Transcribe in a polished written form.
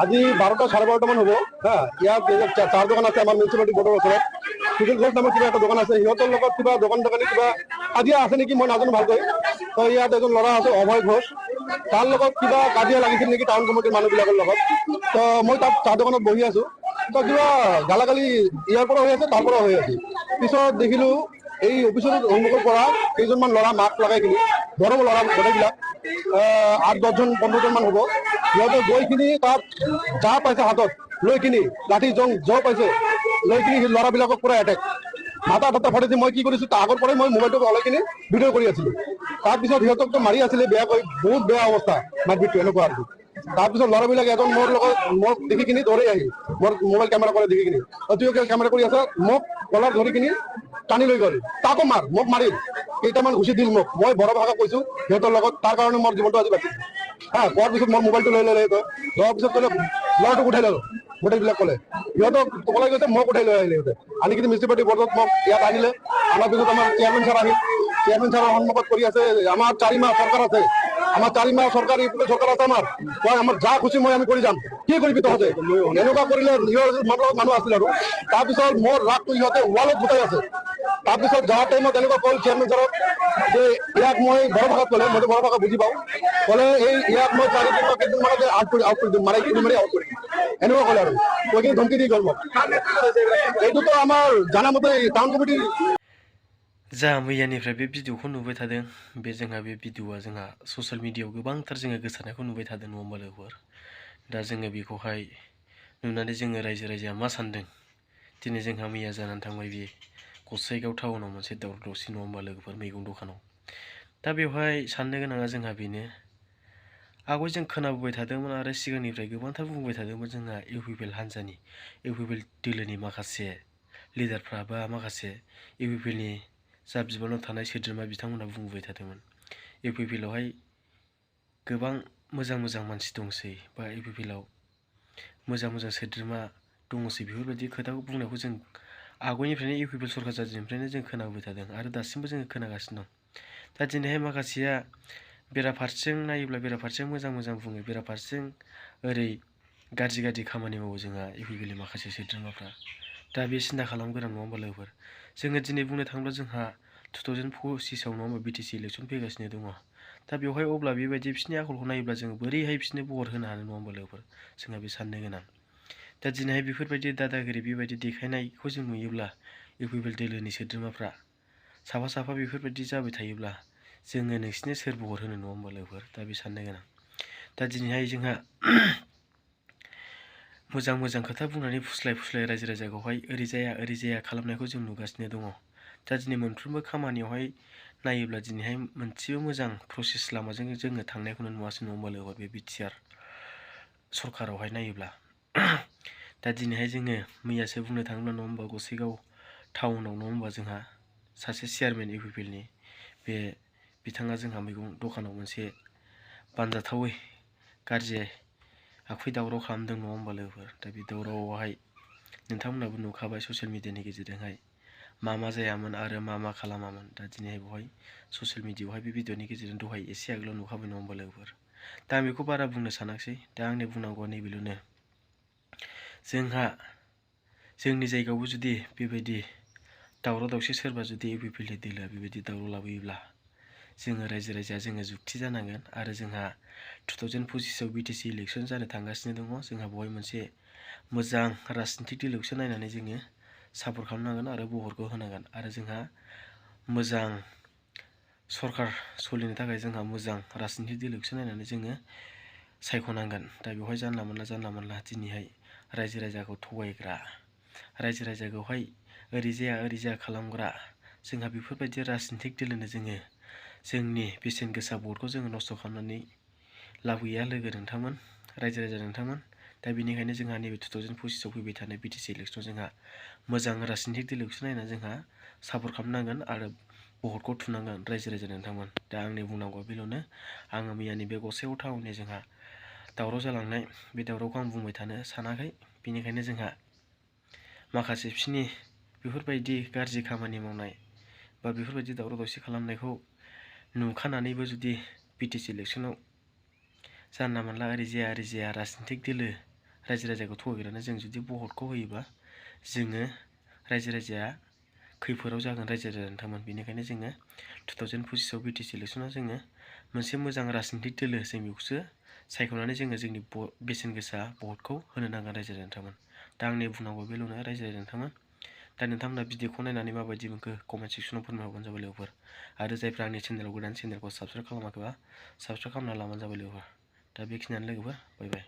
আজি 12টা 12:30 মান হ'ব হা ইয়াত চাৰ দোকান আছে আমাৰ মিউনিচিপালিটি বোৰ্ডৰ ওচৰত সুনীল ঘোষ নামৰ কিবা এটা দোকান আছে সিহঁতৰ লগত কিবা দোকানী কিবা কাজিয়া আছে নেকি মই নাজানো ভালকৈ তো ইয়াত এজন ল'ৰা আছে অভয় ঘোষ তাৰ লগত কিবা কাজিয়া লাগিছিল নেকি টাউন কমিটিৰ মানুহবিলাকৰ লগত তো মই তাত চাহ দোকানত বহি আছো তো কিবা গালাগালি ইয়াৰ পৰা হৈ আছে তাৰ পৰা হৈ আছে পিছত দেখিলো এই অফিচৰ সন্মুখৰ পৰা কেইজনমান ল'ৰা মাস্ক লগাই কিনি ধৰক ল'ৰা গোটেইবিলাক 8-10জন 15জন মান হ'ব সিহঁতে গৈ কিনি তাত যা পাইছে হাতত লৈ কিনি লাঠি জং পাইছে লৈ কিনি ল'ৰাবিলাকক পুৰা এটেক মাথা ফাটিছে মই কি কৰিছো তাৰ আগৰ পৰাই মই মোবাইলটো ওলাই কিনি ভিডিঅ' কৰি আছিলো তাৰপিছত সিহঁতকতো মাৰি আছিলে বেয়াকৈ বহুত বেয়া অৱস্থা মাৰপিটটো এনেকুৱা আৰু তাৰপিছত ল'ৰাবিলাক এজন মোৰ লগত মোক দেখি কিনি দৌৰি আহিল মোৰ মোবাইল কেমেৰা কৰে দেখি কিনি তুই কেমেৰা কৰি আছা মোক কলাৰ ধৰি কিনি টানি লৈ গ'ল তাকো মোক মাৰিল কেইটামান ঘুচি দিল মোক মই বড় ভাষা কৈছো সিহঁতৰ লগত তাৰ কাৰণে মোৰ জীৱনটো আজি বাচিল হা কোৱাৰ পিছত মোৰ মোবাইলটো লৈ ল'লে লোৱাৰ পিছত ক'লে ল'ৰাটোক উঠাই ল'লো গোটেইবিলাক ক'লে সিহঁতক ক'বলৈ গৈছে মোক উঠাই লৈ আহিলে সিহঁতে আনি কিনি মিউনিচিপালিটি বৰ্ডত মোক ইয়াত আহিলে আমাৰ পিছত আমাৰ চেয়াৰমেন ছাৰ আহিল চেয়ারম্যান সাহেব সন্মুখত কৰি আছে আমার 4 মাহ সরকার আছে আমার 4 মাহ সরকার সরকার আছে আমার যা খুশি মই আমি কৰি যাম কি কৰিবি তহঁতে এনেকুৱা কৰিলে মানুহ আছিল আৰু তাৰপিছত মোৰ ৰাগটো ইহঁতে ৱালত গুটাই আছে তাৰপিছত যোৱা টাইমত এনেকুৱা ক'ল চেয়াৰমেন ছাৰক যে ইয়াক মই বড় ভাষাত ক'লে মইতো বড় ভাষা বুজি পাওঁ ক'লে এই ইয়াক মই 4 দিন বা কেইদিন মানতে আউট কৰি দিম মাৰি আউট কৰি দিম এনেকুৱা ক'লে আৰু কৈ কিনি ধমকি দি গ'ল মোক এইটোতো আমাৰ জানা মতে টাউন কমিটিৰ जा मैयानिफ्राय बे भिडिअखौ नुबाय थादों बे जोंहा बे भिडिअआ जोंहा ससियेल मिडियायाव गोबांथार जोङो गोसारनायखौ नुबाय थादों नङा होमबा लोगोफोर दा जोङो बेखौहाय नुनानै जोङो रायजो राजाया मा सानदों दिनै जोंहा मैया जानानै थांबाय बे गसाइगाव टाउनाव मोनसे दावराव दावसि नङा होमबा लोगोफोर मैगं दखानाव दा बेवहाय साननो गोनाङा जोंहा बेनो आगोल जों खोनाबोबाय थादोंमोन आरो सिगांनिफ्राय गोबांथार बुंबाय थादोंमोन जोंहा इउपिपिएल हान्जानि इउपिपिएल दोलोनि माखासे लिडारफ्रा बा माखासे इउपिपिएलनि जा बिबानाव थानाय सोद्रोमा बिथांमोनहा बुंबाय थादोंमोन इउपिपिएलआवहाय गोबां मोजां मोजां मानसि दंसै बा इउपिपिएलआव मोजां मोजां सोद्रोमा दंसै बेफोरबायदि खोथाखौ बुंनायखौ जों आगोलनिफ्रायनो इउपिपिएल सरकार जाजेननिफ्रायनो जों खोनाबोबाय थादों आरो दासिमबो जोङो खोनागासिनो दं दा दिनैहाय माखासेया बेराफारसेजों नायोब्ला बेराफारसेजों मोजां बुङो बेराफारसेजों ओरै गाज्रि खामानि मावो जोंहा इउपिपिएलनि माखासे सोद्रोमाफ्रा दा बे सिन्था खालामनो गोनां नङा होमबा लोगोफोर जोङो दिनै बुंनो थाङोब्ला जोंहा 2025 नङा होमबा बिटिसि इलेक्सन फैगासिनो दङ दा बेवहाय अब्ला बेबायदि बिसोरनि आखलखौ नायोब्ला जोङो बोरैहाय बिसोरनो भट होनो हानो नङा होमबा लोगोफोर जोंहा बे साननो गोनां दा दिनैहाय बेफोरबायदि दादागिरि बेबायदि देखायनायखौ जों नुयोब्ला इउपिपिएल दोलोनि सोद्रोमाफ्रा साफा बेफोरबायदि जाबाय थायोब्ला जोङो नोंसिनो सोर भट होनो नङा होमबा लोगोफोर दा बे साननो गोनां दा दिनैहाय जोंहा मोजां खोथा बुंनानै फुस्लाय रायजो राजाखौहाय ओरै जाया खालामनायखौ जों नुगासिनो दङ दा दिनै मोनफ्रोमबो खामानियावहाय नायोब्ला दिनैहाय मोनसेबो मोजां प्रसेस लामाजों जोङो थांनायखौनो नुवासै नङा होमबा लोगोफोर बे बिटिआर सरकारावहाय नायोब्ला दा दिनैहाय जोङो मैयासो बुंनो थाङोब्ला नङा होमबा गसाइगाव टाउनाव नङा होमबा जोंहा सासे चेयारमेन इउपिपिएलनि बे बिथाङा जोंहा मैगं दखानाव मोनसे बानजाथावै गाज्रि आखुयै दावराव खालामदों नङा होमबा लोगोफोर दा बे दावरावआवहाय नोंथांमोनाबो नुखाबाय ससियेल मिडियानि गेजेरजोंहाय मा जायामोन आरो मा खालामामोन दा दिनैहाय बेवहाय ससियेल मिडियायावहाय बे भिडिअनि गेजेरजों दहाय एसे आगोलाव नुखाबाय नङा होमबा लोगोफोर दा आं बेखौ बारा बुंनो सानाखिसै दा आंनि बुंनांगौआ नैबेल'नो जोंहा जोंनि जायगायावबो जुदि बेबायदि दावराव दावसि सोरबा जुदि इउपिपिएलनि दोलोआ बेबायदि दावराव लाबोयोब्ला जोङो रायजो राजाया जोङो जुक्ति जानांगोन आरो जोंहा 2025आव बिटिसि इलेक्सन जानो थांगासिनो दङ जोंहा बेवहाय मोनसे मोजां राजनितिक दोलोखौसो नायनानै जोङो सापर्ट खालामनांगोन आरो भटखौ होनांगोन आरो जोंहा मोजां सरकार सोलिनो थाखाय जोंहा मोजां राजनितिक दोलोखौसो नायनानै जोङो सायख'नांगोन दा बेवहाय जानला मोनला दिनैहाय रायजो राजाखौ थगायग्रा रायजो राजाखौहाय ओरै जाया खालामग्रा जोंहा बेफोरबायदि राजनितिक दोलोनो जोङो जोंनि बेसेन गोसा भटखौ जोङो नस्थ' खालामनानै लाबोया लोगो नोंथांमोन रायजो राजा नोंथांमोन दा बेनिखायनो जोंहा नैबे 2025आव फैबाय थानाय बिटिसि इलेक्सनाव जोंहा मोजां राजनितिक दोलोखौसो नायनानै जोंहा सापर्ट खालामनांगोन आरो भटखौ थुनांगोन रायजो राजा नोंथांमोन दा आंनि बुंनांगौआ बेल'नो आङो मैयानि बे गसाइगाव टाउननि जोंहा दावराव जालांनाय बे दावरावखौ आं बुंबाय थानो सानाखै बेनिखायनो जोंहा माखासे बिसोरनि बेफोरबायदि गाज्रि खामानि मावनाय बा बेफोरबायदि दावराव दावसि खालामनायखौ नुखानानैबो जुदि बिटिसि इलेक्सनाव जानला मोनला ओरै जाया राजनितिक दोलो रायजो राजाखौ थगायग्रानो जों जुदि भटखौ होयोबा जोङो रायजो राजाया खैफोदाव जागोन रायजो राजा नोंथांमोन। बेनिखायनो जोङो 2025 BTC इलेक्सनाव जोङो मोनसे मोजां राजनितिक दोलो जों बेखौसो सायख'नानै जोङो जोंनि बेसेन गोसा भटखौ होनो नांगोन रायजो राजा नोंथांमोन। दा आंनि बुंनांगौ बेल'नो रायजो राजा नोंथांमोन। दा नोंथांमोना भिडिअखौ नायनानै माबायदि मोनखो कमेन्ट सेक्सनाव फोरमायहरबानो जाबाय लोगोफोर। आरो जायफ्रा आंनि चेनेलाव गोदान चेनेलखौ साबस्क्राइब खालामाखैबा साबस्क्राइब खालामना लाबानो जाबाय लोगोफोर। दा बेखिनियानो लोगोफोर, बाय बाय।